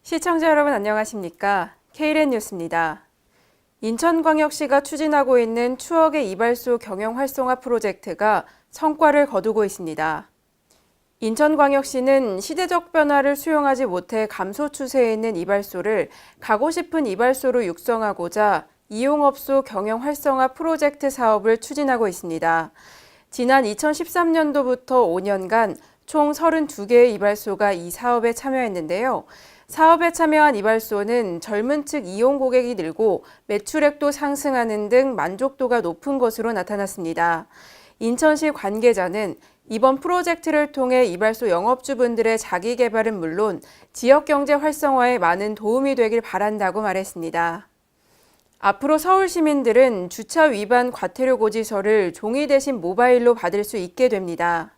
시청자 여러분 안녕하십니까? K랜 뉴스입니다. 인천광역시가 추진하고 있는 추억의 이발소 경영 활성화 프로젝트가 성과를 거두고 있습니다. 인천광역시는 시대적 변화를 수용하지 못해 감소 추세에 있는 이발소를 가고 싶은 이발소로 육성하고자 이용업소 경영 활성화 프로젝트 사업을 추진하고 있습니다. 지난 2013년도부터 5년간 총 32개의 이발소가 이 사업에 참여했는데요. 사업에 참여한 이발소는 젊은 층 이용 고객이 늘고 매출액도 상승하는 등 만족도가 높은 것으로 나타났습니다. 인천시 관계자는 이번 프로젝트를 통해 이발소 영업주분들의 자기 개발은 물론 지역 경제 활성화에 많은 도움이 되길 바란다고 말했습니다. 앞으로 서울 시민들은 주차 위반 과태료 고지서를 종이 대신 모바일로 받을 수 있게 됩니다.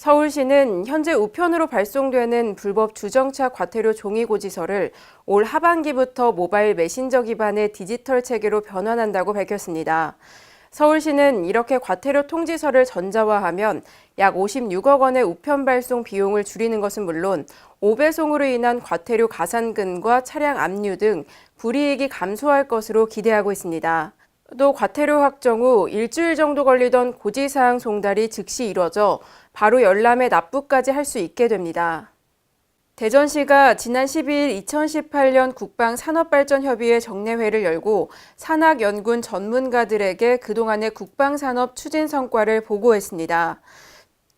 서울시는 현재 우편으로 발송되는 불법 주정차 과태료 종이 고지서를 올 하반기부터 모바일 메신저 기반의 디지털 체계로 변환한다고 밝혔습니다. 서울시는 이렇게 과태료 통지서를 전자화하면 약 56억 원의 우편 발송 비용을 줄이는 것은 물론 5배송으로 인한 과태료 가산금과 차량 압류 등 불이익이 감소할 것으로 기대하고 있습니다. 또 과태료 확정 후 일주일 정도 걸리던 고지사항 송달이 즉시 이뤄져 바로 열람에 납부까지 할 수 있게 됩니다. 대전시가 지난 12일 2018년 국방산업발전협의회 정례회를 열고 산학연군 전문가들에게 그동안의 국방산업 추진 성과를 보고했습니다.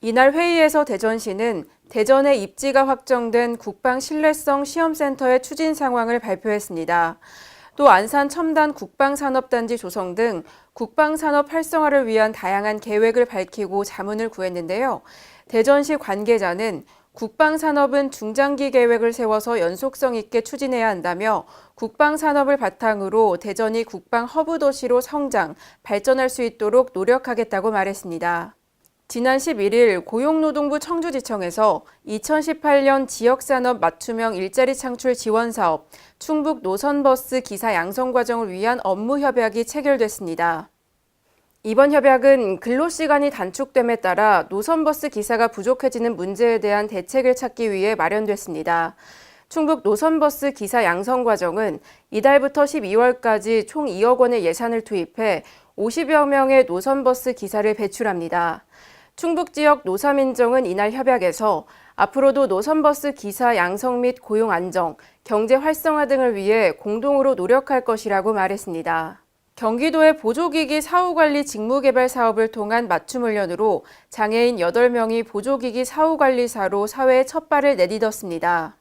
이날 회의에서 대전시는 대전에 입지가 확정된 국방신뢰성 시험센터의 추진 상황을 발표했습니다. 또 안산 첨단 국방산업단지 조성 등 국방산업 활성화를 위한 다양한 계획을 밝히고 자문을 구했는데요. 대전시 관계자는 국방산업은 중장기 계획을 세워서 연속성 있게 추진해야 한다며 국방산업을 바탕으로 대전이 국방 허브 도시로 성장, 발전할 수 있도록 노력하겠다고 말했습니다. 지난 11일 고용노동부 청주지청에서 2018년 지역산업 맞춤형 일자리 창출 지원 사업 충북 노선버스 기사 양성 과정을 위한 업무 협약이 체결됐습니다. 이번 협약은 근로시간이 단축됨에 따라 노선버스 기사가 부족해지는 문제에 대한 대책을 찾기 위해 마련됐습니다. 충북 노선버스 기사 양성 과정은 이달부터 12월까지 총 2억 원의 예산을 투입해 50여 명의 노선버스 기사를 배출합니다. 충북 지역 노사민정은 이날 협약에서 앞으로도 노선버스 기사 양성 및 고용 안정, 경제 활성화 등을 위해 공동으로 노력할 것이라고 말했습니다. 경기도의 보조기기 사후관리 직무개발 사업을 통한 맞춤훈련으로 장애인 8명이 보조기기 사후관리사로 사회에 첫 발을 내딛었습니다.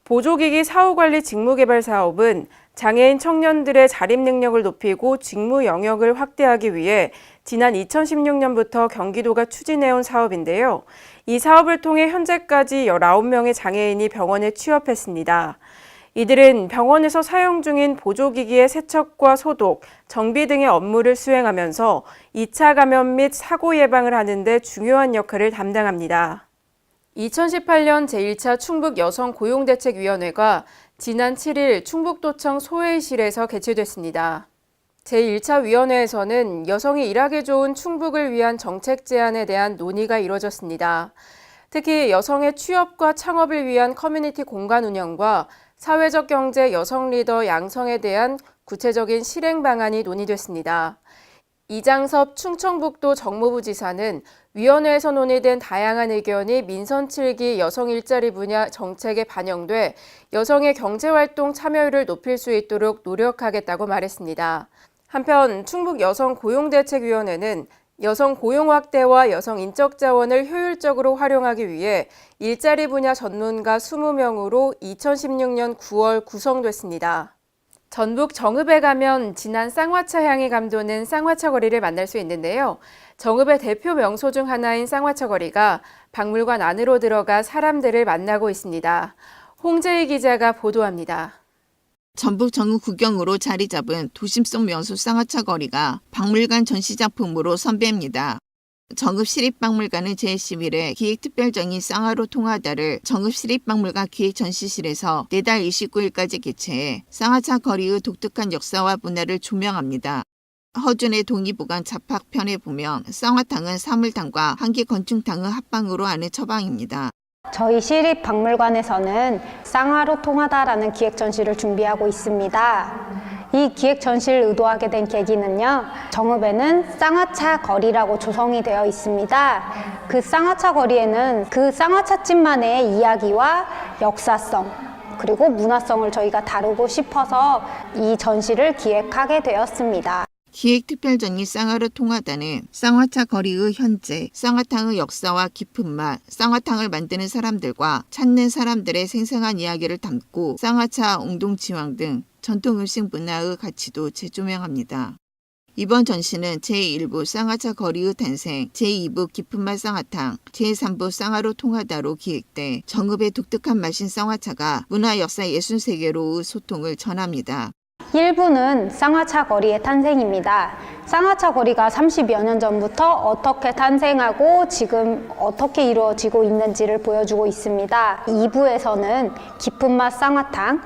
보조기기 사후관리 직무개발 사업은 장애인 청년들의 자립 능력을 높이고 직무 영역을 확대하기 위해 지난 2016년부터 경기도가 추진해온 사업인데요. 이 사업을 통해 현재까지 19명의 장애인이 병원에 취업했습니다. 이들은 병원에서 사용 중인 보조기기의 세척과 소독, 정비 등의 업무를 수행하면서 2차 감염 및 사고 예방을 하는 데 중요한 역할을 담당합니다. 2018년 제1차 충북 여성고용대책위원회가 지난 7일 충북도청 소회의실에서 개최됐습니다. 제1차 위원회에서는 여성이 일하기 좋은 충북을 위한 정책 제안에 대한 논의가 이뤄졌습니다. 특히 여성의 취업과 창업을 위한 커뮤니티 공간 운영과 사회적 경제 여성 리더 양성에 대한 구체적인 실행 방안이 논의됐습니다. 이장섭 충청북도 정무부지사는 위원회에서 논의된 다양한 의견이 민선 7기 여성 일자리 분야 정책에 반영돼 여성의 경제활동 참여율을 높일 수 있도록 노력하겠다고 말했습니다. 한편 충북 여성고용대책위원회는 여성 고용 확대와 여성 인적 자원을 효율적으로 활용하기 위해 일자리 분야 전문가 20명으로 2016년 9월 구성됐습니다. 전북 정읍에 가면 진한 쌍화차 향이 감도는 쌍화차 거리를 만날 수 있는데요. 정읍의 대표 명소 중 하나인 쌍화차 거리가 박물관 안으로 들어가 사람들을 만나고 있습니다. 홍재희 기자가 보도합니다. 전북 정읍 구경으로 자리 잡은 도심 속 명소 쌍화차 거리가 박물관 전시작품으로 선배입니다. 정읍시립박물관은 제11회 기획특별정인 쌍화로 통하다를 정읍시립박물관 기획전시실에서 내달 29일까지 개최해 쌍화차 거리의 독특한 역사와 문화를 조명합니다. 허준의 동의보관 잡학편에 보면 쌍화탕은 사물탕과 한기건축탕의 합방으로 하는 처방입니다. 저희 시립박물관에서는 쌍화로 통하다라는 기획 전시를 준비하고 있습니다. 이 기획 전시를 의도하게 된 계기는요, 정읍에는 쌍화차 거리라고 조성이 되어 있습니다. 그 쌍화차 거리에는 그 쌍화차집만의 이야기와 역사성, 그리고 문화성을 저희가 다루고 싶어서 이 전시를 기획하게 되었습니다. 기획특별전이 쌍화로 통하다는 쌍화차 거리의 현재, 쌍화탕의 역사와 깊은 맛, 쌍화탕을 만드는 사람들과 찾는 사람들의 생생한 이야기를 담고 쌍화차 옹동지황 등 전통 음식 문화의 가치도 재조명합니다. 이번 전시는 제1부 쌍화차 거리의 탄생, 제2부 깊은 맛 쌍화탕, 제3부 쌍화로 통하다로 기획돼 정읍의 독특한 맛인 쌍화차가 문화 역사 예술 세계로의 소통을 전합니다. 1부는 쌍화차 거리의 탄생입니다. 쌍화차 거리가 30여 년 전부터 어떻게 탄생하고 지금 어떻게 이루어지고 있는지를 보여주고 있습니다. 2부에서는 깊은 맛 쌍화탕,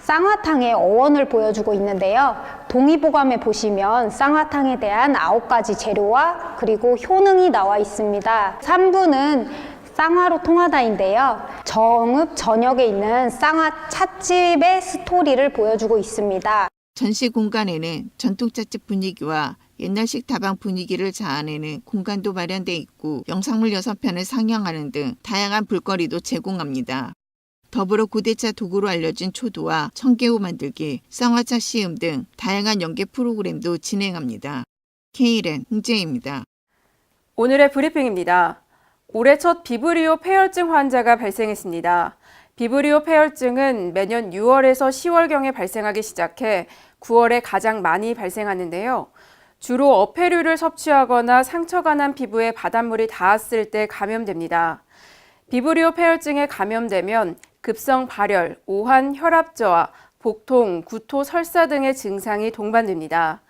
쌍화탕의 어원을 보여주고 있는데요. 동의보감에 보시면 쌍화탕에 대한 9가지 재료와 그리고 효능이 나와 있습니다. 3부는 쌍화로 통하다인데요. 정읍 전역에 있는 쌍화 찻집의 스토리를 보여주고 있습니다. 전시 공간에는 전통찻집 분위기와 옛날식 다방 분위기를 자아내는 공간도 마련돼 있고 영상물 6편을 상영하는 등 다양한 볼거리도 제공합니다. 더불어 고대차 도구로 알려진 초도와 청개호 만들기, 쌍화차 시음 등 다양한 연계 프로그램도 진행합니다. K랜 홍재입니다. 오늘의 브리핑입니다. 올해 첫 비브리오 폐혈증 환자가 발생했습니다. 비브리오 폐혈증은 매년 6월에서 10월경에 발생하기 시작해 9월에 가장 많이 발생하는데요. 주로 어패류를 섭취하거나 상처가 난 피부에 바닷물이 닿았을 때 감염됩니다. 비브리오 폐혈증에 감염되면 급성 발열, 오한, 혈압 저하, 복통, 구토, 설사 등의 증상이 동반됩니다.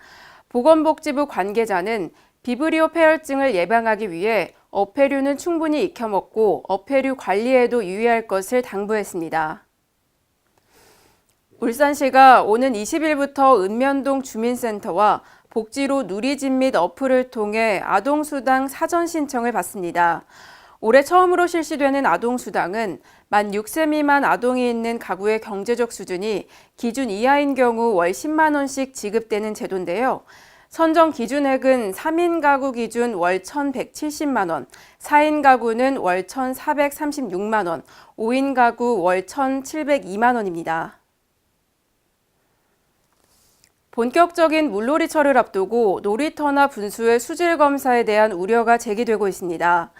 보건복지부 관계자는 비브리오 폐혈증을 예방하기 위해 어패류는 충분히 익혀먹고 어패류 관리에도 유의할 것을 당부했습니다. 울산시가 오는 20일부터 읍면동 주민센터와 복지로 누리집 및 어플을 통해 아동수당 사전 신청을 받습니다. 올해 처음으로 실시되는 아동수당은 만 6세 미만 아동이 있는 가구의 경제적 수준이 기준 이하인 경우 월 10만 원씩 지급되는 제도인데요. 선정 기준액은 3인 가구 기준 월 1,170만 원, 4인 가구는 월 1,436만 원, 5인 가구 월 1,702만 원입니다. 본격적인 물놀이철을 앞두고 놀이터나 분수의 수질 검사에 대한 우려가 제기되고 있습니다.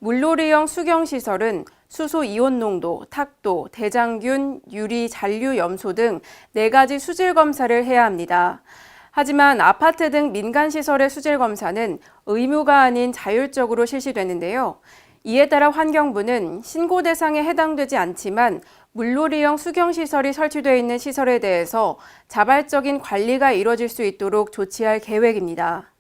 물놀이형 수경시설은 수소 이온 농도, 탁도, 대장균, 유리, 잔류, 염소 등 4가지 수질 검사를 해야 합니다. 하지만 아파트 등 민간시설의 수질 검사는 의무가 아닌 자율적으로 실시되는데요. 이에 따라 환경부는 신고 대상에 해당되지 않지만 물놀이형 수경시설이 설치되어 있는 시설에 대해서 자발적인 관리가 이뤄질 수 있도록 조치할 계획입니다.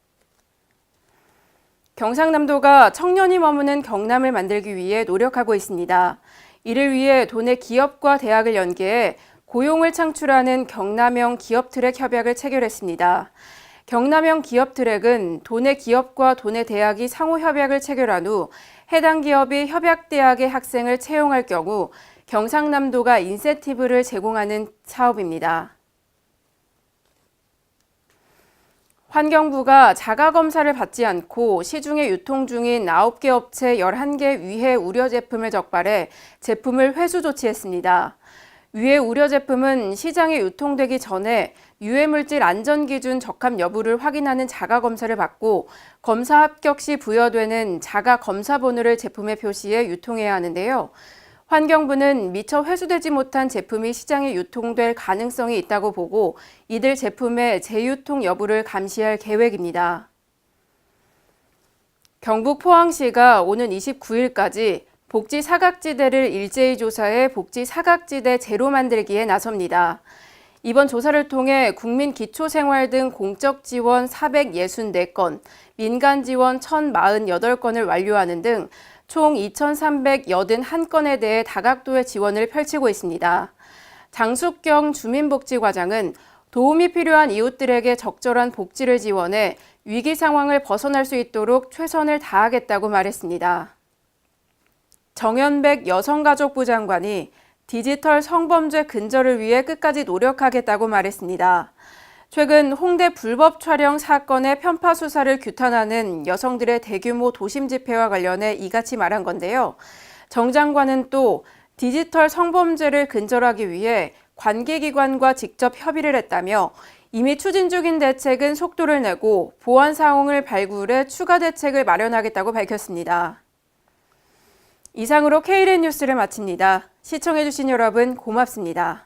경상남도가 청년이 머무는 경남을 만들기 위해 노력하고 있습니다. 이를 위해 도내 기업과 대학을 연계해 고용을 창출하는 경남형 기업트랙 협약을 체결했습니다. 경남형 기업트랙은 도내 기업과 도내 대학이 상호 협약을 체결한 후 해당 기업이 협약대학의 학생을 채용할 경우 경상남도가 인센티브를 제공하는 사업입니다. 환경부가 자가검사를 받지 않고 시중에 유통 중인 9개 업체 11개 위해 우려 제품을 적발해 제품을 회수 조치했습니다. 위해 우려 제품은 시장에 유통되기 전에 유해물질 안전기준 적합 여부를 확인하는 자가검사를 받고 검사 합격 시 부여되는 자가검사번호를 제품에 표시해 유통해야 하는데요. 환경부는 미처 회수되지 못한 제품이 시장에 유통될 가능성이 있다고 보고 이들 제품의 재유통 여부를 감시할 계획입니다. 경북 포항시가 오는 29일까지 복지 사각지대를 일제히 조사해 복지 사각지대 제로 만들기에 나섭니다. 이번 조사를 통해 국민 기초생활 등 공적 지원 464건, 민간 지원 1,048건을 완료하는 등 총 2,381건에 대해 다각도의 지원을 펼치고 있습니다. 장숙경 주민복지과장은 도움이 필요한 이웃들에게 적절한 복지를 지원해 위기 상황을 벗어날 수 있도록 최선을 다하겠다고 말했습니다. 정연백 여성가족부 장관이 디지털 성범죄 근절을 위해 끝까지 노력하겠다고 말했습니다. 최근 홍대 불법 촬영 사건의 편파 수사를 규탄하는 여성들의 대규모 도심 집회와 관련해 이같이 말한 건데요. 정 장관은 또 디지털 성범죄를 근절하기 위해 관계기관과 직접 협의를 했다며 이미 추진 중인 대책은 속도를 내고 보안 상황을 발굴해 추가 대책을 마련하겠다고 밝혔습니다. 이상으로 K-랜 뉴스를 마칩니다. 시청해주신 여러분 고맙습니다.